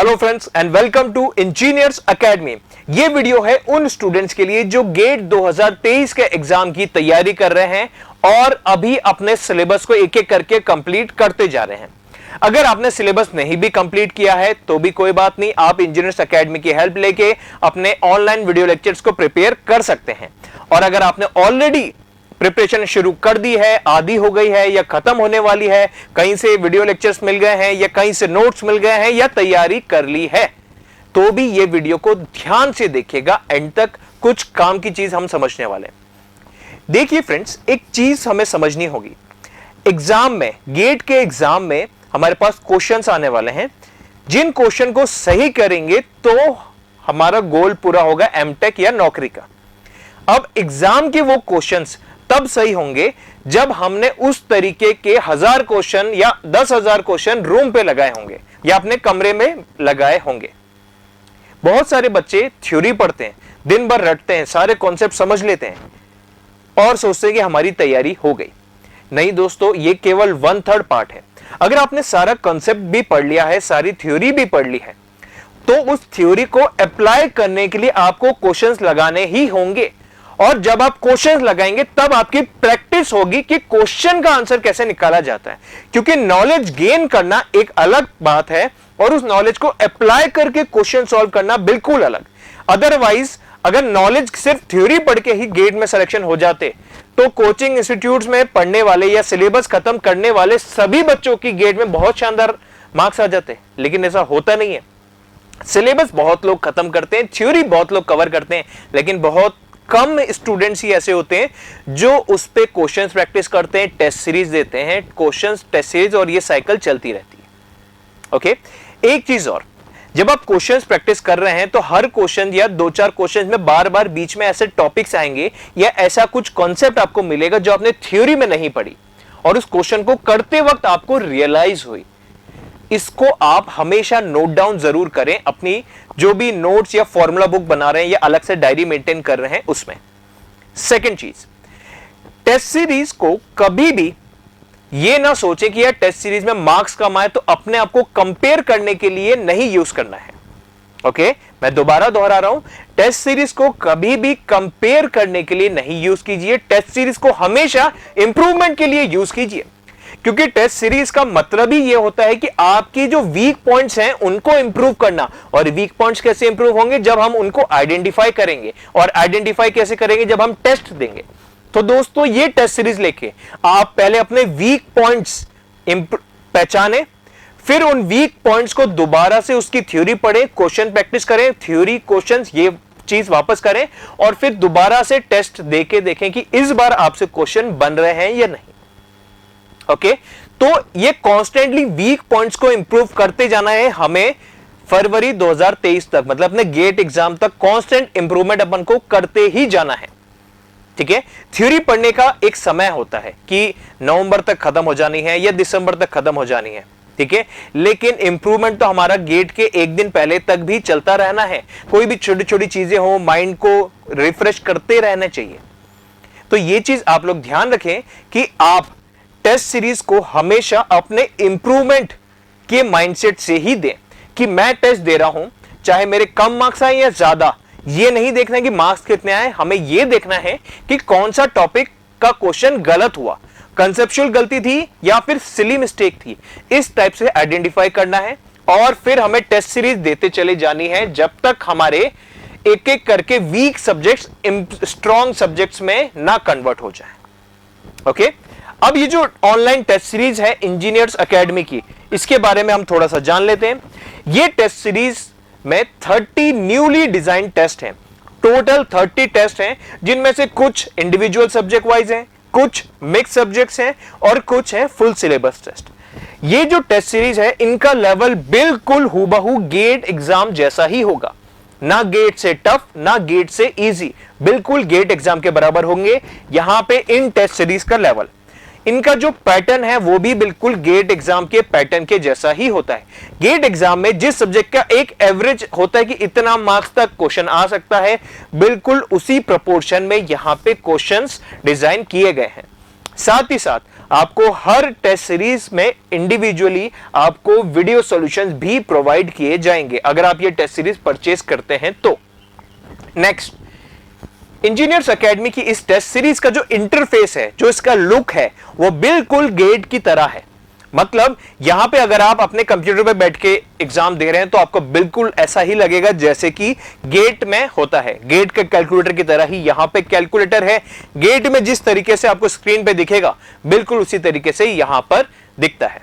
Hello friends and welcome to Engineers Academy. ये video है उन स्टूडेंट्स के लिए जो गेट 2023 के एग्जाम की तैयारी कर रहे हैं और अभी अपने सिलेबस को एक एक करके कंप्लीट करते जा रहे हैं। अगर आपने सिलेबस नहीं भी कंप्लीट किया है तो भी कोई बात नहीं, आप इंजीनियर्स एकेडमी की हेल्प लेके अपने ऑनलाइन वीडियो लेक्चर्स को प्रिपेयर कर सकते हैं। और अगर आपने ऑलरेडी प्रिपरेशन शुरू कर दी है, आधी हो गई है या खत्म होने वाली है, कहीं से वीडियो लेक्चर्स मिल गए हैं या कहीं से नोट्स मिल गए हैं या तैयारी कर ली है, तो भी ये वीडियो को ध्यान से देखिएगा, एंड तक कुछ काम की चीज हम समझने वाले हैं। देखिए फ्रेंड्स, एक चीज हमें समझनी होगी। एग्जाम में, गेट के एग्जाम में हमारे पास क्वेश्चंस आने वाले हैं। जिन क्वेश्चन को सही करेंगे तो हमारा गोल पूरा होगा एमटेक या नौकरी का। अब एग्जाम के वो क्वेश्चंस तब सही होंगे जब हमने उस तरीके के 1000 क्वेश्चन या 10,000 क्वेश्चन रूम पे लगाए होंगे या अपने कमरे में लगाए होंगे। बहुत सारे बच्चे थ्योरी पढ़ते हैं, दिन भर रटते हैं, सारे कॉन्सेप्ट समझ लेते हैं और सोचते हैं कि हमारी तैयारी हो गई। नहीं दोस्तों, ये केवल 1/3 पार्ट है। अगर आपने सारा कॉन्सेप्ट भी पढ़ लिया है, सारी थ्योरी भी पढ़ ली है, तो उस थ्योरी को अप्लाई करने के लिए आपको क्वेश्चंस लगाने ही होंगे। और जब आप क्वेश्चंस लगाएंगे तब आपकी प्रैक्टिस होगी कि क्वेश्चन का आंसर कैसे निकाला जाता है। क्योंकि नॉलेज गेन करना एक अलग बात है और उस नॉलेज को अप्लाई करके क्वेश्चन सॉल्व करना बिल्कुल अलग। अदरवाइज अगर नॉलेज सिर्फ थ्योरी पढ़ के ही गेट में सिलेक्शन हो जाते तो कोचिंग इंस्टीट्यूट्स में पढ़ने वाले या सिलेबस खत्म करने वाले सभी बच्चों की गेट में बहुत शानदार मार्क्स आ जाते। लेकिन ऐसा होता नहीं है। सिलेबस बहुत लोग खत्म करते हैं, थ्योरी बहुत लोग कवर करते हैं, लेकिन बहुत कम स्टूडेंट्स ही ऐसे होते हैं जो उस पे क्वेश्चंस प्रैक्टिस करते हैं, टेस्ट सीरीज देते हैं, क्वेश्चंस टेस्ट सीरीज, और ये साइकिल चलती रहती है। ओके, एक चीज और, जब आप क्वेश्चंस प्रैक्टिस कर रहे हैं तो हर क्वेश्चन या 2-4 क्वेश्चंस में बार बार बीच में ऐसे टॉपिक्स आएंगे या ऐसा कुछ कॉन्सेप्ट आपको मिलेगा जो आपने थ्योरी में नहीं पढ़ी और उस क्वेश्चन को करते वक्त आपको रियलाइज हुई। इसको आप हमेशा नोट डाउन जरूर करें अपनी जो भी नोट्स या फॉर्मूला बुक बना रहे हैं या अलग से डायरी मेंटेन कर रहे हैं उसमें। सेकंड चीज, टेस्ट सीरीज को कभी भी ये ना सोचे कि यार टेस्ट सीरीज में मार्क्स कम आए तो अपने आप को कंपेयर करने के लिए नहीं यूज करना है। ओके, मैं दोबारा दोहरा रहा हूं, टेस्ट सीरीज को कभी भी कंपेयर करने के लिए नहीं यूज कीजिए। टेस्ट सीरीज को हमेशा इंप्रूवमेंट के लिए यूज कीजिए। क्योंकि टेस्ट सीरीज का मतलब ही यह होता है कि आपकी जो वीक पॉइंट्स हैं उनको इंप्रूव करना। और वीक पॉइंट्स कैसे इंप्रूव होंगे? जब हम उनको आइडेंटिफाई करेंगे। और आइडेंटिफाई कैसे करेंगे? जब हम टेस्ट देंगे। तो दोस्तों, ये टेस्ट सीरीज लेके आप पहले अपने वीक पॉइंट्स पहचाने, फिर उन वीक पॉइंट्स को दोबारा से उसकी थ्योरी पढ़े, क्वेश्चन प्रैक्टिस करें, थ्योरी क्वेश्चंस ये चीज वापस करें और फिर दोबारा से टेस्ट देके देखें कि इस बार आपसे क्वेश्चन बन रहे हैं या नहीं। ओके, तो ये कॉन्स्टेंटली वीक पॉइंट्स को इंप्रूव करते जाना है हमें फरवरी 2023 तक, मतलब अपने गेट एग्जाम तक कांस्टेंट इंप्रूवमेंट अपन को करते ही जाना है। ठीक है, थ्योरी पढ़ने का एक समय होता है कि नवंबर तक खत्म हो जानी है या दिसंबर तक खत्म हो जानी है। ठीक है, लेकिन इंप्रूवमेंट तो हमारा गेट के एक दिन पहले तक भी चलता रहना है। कोई भी छोटी छोटी चीजें हो, माइंड को रिफ्रेश करते रहना चाहिए। तो ये चीज आप लोग ध्यान रखें कि आप टेस्ट सीरीज को हमेशा अपने इंप्रूवमेंट के माइंडसेट से ही दें कि मैं टेस्ट दे रहा हूं, चाहे मेरे कम मार्क्स आए या ज्यादा। ये नहीं देखना है कि मार्क्स कितने आए, हमें यह देखना है कि कौन सा टॉपिक का क्वेश्चन गलत हुआ, कंसेप्चुअल गलती थी या फिर सिली मिस्टेक थी। इस टाइप से आइडेंटिफाई करना है और फिर हमें टेस्ट सीरीज देते चले जानी है जब तक हमारे एक एक करके वीक सब्जेक्ट्स स्ट्रॉन्ग सब्जेक्ट्स में ना कन्वर्ट हो जाए। ओके, अब ये जो ऑनलाइन टेस्ट सीरीज है इंजीनियर्स एकेडमी की, इसके बारे में हम थोड़ा सा जान लेते हैं। ये टेस्ट सीरीज में 30 न्यूली डिजाइन टेस्ट हैं। टोटल 30 टेस्ट हैं, जिनमें से कुछ इंडिविजुअल सब्जेक्ट वाइज हैं, कुछ मिक्स सब्जेक्ट्स हैं और कुछ हैं फुल सिलेबस टेस्ट। ये जो टेस्ट सीरीज है इनका लेवल बिल्कुल हूबहू गेट एग्जाम जैसा ही होगा। ना गेट से टफ, ना गेट से इजी, बिल्कुल गेट एग्जाम के बराबर होंगे यहां पे इन टेस्ट सीरीज का लेवल। इनका जो पैटर्न है वो भी बिल्कुल गेट एग्जाम के पैटर्न के जैसा ही होता है। गेट एग्जाम में जिस सब्जेक्ट का एक एवरेज होता है कि इतना मार्क्स तक क्वेश्चन आ सकता है, बिल्कुल उसी प्रोपोर्शन में यहां पे क्वेश्चंस डिजाइन किए गए हैं। साथ ही साथ आपको हर टेस्ट सीरीज में इंडिविजुअली आपको वीडियो सॉल्यूशंस भी प्रोवाइड किए जाएंगे अगर आप ये टेस्ट सीरीज परचेस करते हैं तो। नेक्स्ट, इंजीनियर्स एकेडमी की इस टेस्ट सीरीज का जो इंटरफेस है, जो इसका लुक है, वो बिल्कुल गेट की तरह है। मतलब यहां पे अगर आप अपने कंप्यूटर पे बैठ के एग्जाम दे रहे हैं तो आपको बिल्कुल ऐसा ही लगेगा जैसे कि गेट में होता है। गेट के कैलकुलेटर की तरह ही यहां पे कैलकुलेटर है। गेट में जिस तरीके से आपको स्क्रीन पे दिखेगा बिल्कुल उसी तरीके से यहां पर दिखता है।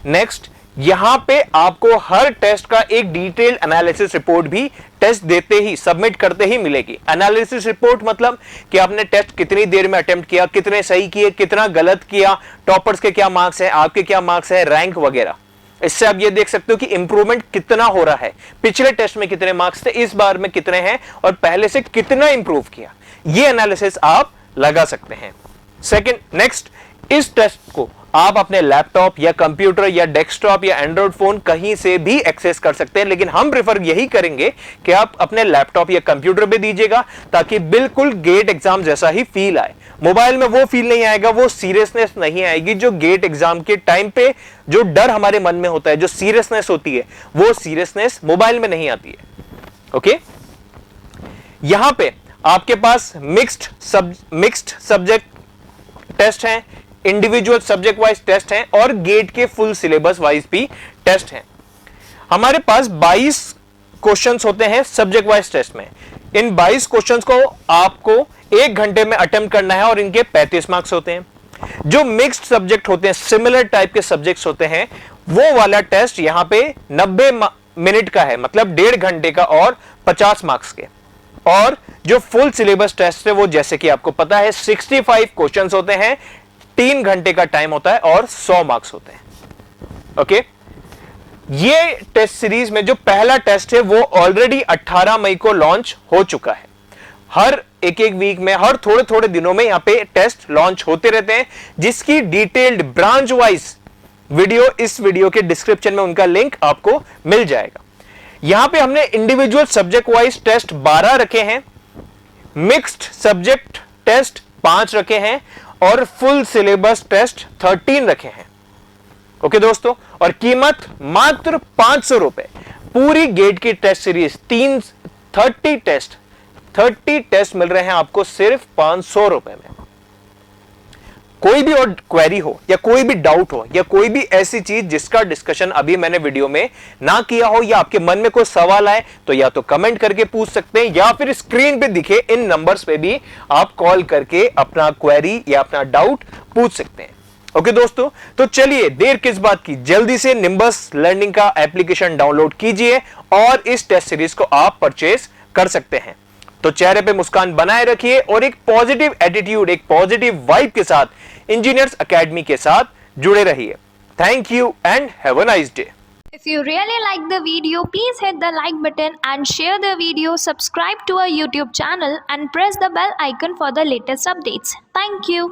नेक्स्ट, यहां पे आपको हर टेस्ट का एक डिटेल्ड एनालिसिस रिपोर्ट भी टेस्ट देते ही, सबमिट करते ही मिलेगी। एनालिसिस रिपोर्ट मतलब कि आपने टेस्ट कितनी देर में अटेम्प्ट किया, कितने सही किए, कितना गलत किया, टॉपर्स के क्या मार्क्स है, आपके क्या मार्क्स है, रैंक वगैरह। इससे आप ये देख सकते हो कि इंप्रूवमेंट कितना हो रहा है, पिछले टेस्ट में कितने मार्क्स थे, इस बार में कितने हैं और पहले से कितना इंप्रूव किया, ये एनालिसिस आप लगा सकते हैं। सेकंड, नेक्स्ट, इस टेस्ट को आप अपने लैपटॉप या कंप्यूटर या डेस्कटॉप या एंड्रॉइड फोन कहीं से भी एक्सेस कर सकते हैं, लेकिन हम प्रेफर यही करेंगे कि आप अपने लैपटॉप या कंप्यूटर पे दीजिएगा ताकि बिल्कुल गेट एग्जाम जैसा ही फील आए। मोबाइल में वो फील नहीं आएगा, वो सीरियसनेस नहीं आएगी जो गेट एग्जाम के टाइम पे जो डर हमारे मन में होता है, जो सीरियसनेस होती है, वो सीरियसनेस मोबाइल में नहीं आती है। ओके, यहां पे आपके पास मिक्स्ड सब्जेक्ट टेस्ट हैं, इंडिविजुअल सब्जेक्ट वाइज टेस्ट हैं और गेट के फुल सिलेबस वाइज भी टेस्ट हैं। हमारे पास 22 क्वेश्चंस होते हैं सब्जेक्ट वाइज टेस्ट में। इन 22 क्वेश्चंस को आपको 1 घंटे में अटेम्प्ट करना है और इनके 35 मार्क्स होते हैं। जो मिक्स्ड सब्जेक्ट होते हैं, सिमिलर टाइप के सब्जेक्ट्स होते हैं, वो वाला टेस्ट यहां पे 90 मिनट का है, मतलब 1.5 घंटे का और 50 मार्क्स के। और जो फुल सिलेबस टेस्ट है वो जैसे कि आपको पता है 65 क्वेश्चंस होते हैं, 3 घंटे का टाइम होता है और 100 मार्क्स होते हैं। ओके, ये टेस्ट सीरीज में जो पहला टेस्ट है वो ऑलरेडी 18 मई को लॉन्च हो चुका है। हर एक वीक में, हर थोड़े थोड़े दिनों में यहां पे टेस्ट लॉन्च होते रहते हैं, जिसकी डिटेल्ड ब्रांच वाइज वीडियो इस वीडियो के डिस्क्रिप्शन में उनका लिंक आपको मिल जाएगा। यहां पे हमने इंडिविजुअल सब्जेक्ट वाइज टेस्ट 12 रखे हैं, मिक्स्ड सब्जेक्ट टेस्ट 5 रखे हैं और फुल सिलेबस टेस्ट 13 रखे हैं। ओके दोस्तों, और कीमत मात्र 500 रुपए। पूरी गेट की टेस्ट सीरीज 30 टेस्ट मिल रहे हैं आपको सिर्फ 500 रुपए में। कोई भी और क्वेरी हो या कोई भी डाउट हो या कोई भी ऐसी चीज जिसका डिस्कशन अभी मैंने वीडियो में ना किया हो या आपके मन में कोई सवाल आए तो या तो कमेंट करके पूछ सकते हैं या फिर स्क्रीन पे दिखे इन नंबर्स पे भी आप कॉल करके अपना क्वेरी या अपना डाउट पूछ सकते हैं। ओके दोस्तों, तो चलिए देर किस बात की, जल्दी से निंबस लर्निंग का एप्लीकेशन डाउनलोड कीजिए और इस टेस्ट सीरीज को आप परचेज कर सकते हैं। तो चेहरे पे मुस्कान बनाए रखिए और एक पॉजिटिव एटीट्यूड, एक पॉजिटिव वाइब के साथ इंजीनियर्स एकेडमी के साथ जुड़े रहिए। Thank you and have a nice day. If you really like the video, please hit the like button and share the video, subscribe to our YouTube channel and press the bell icon for the latest updates. Thank you.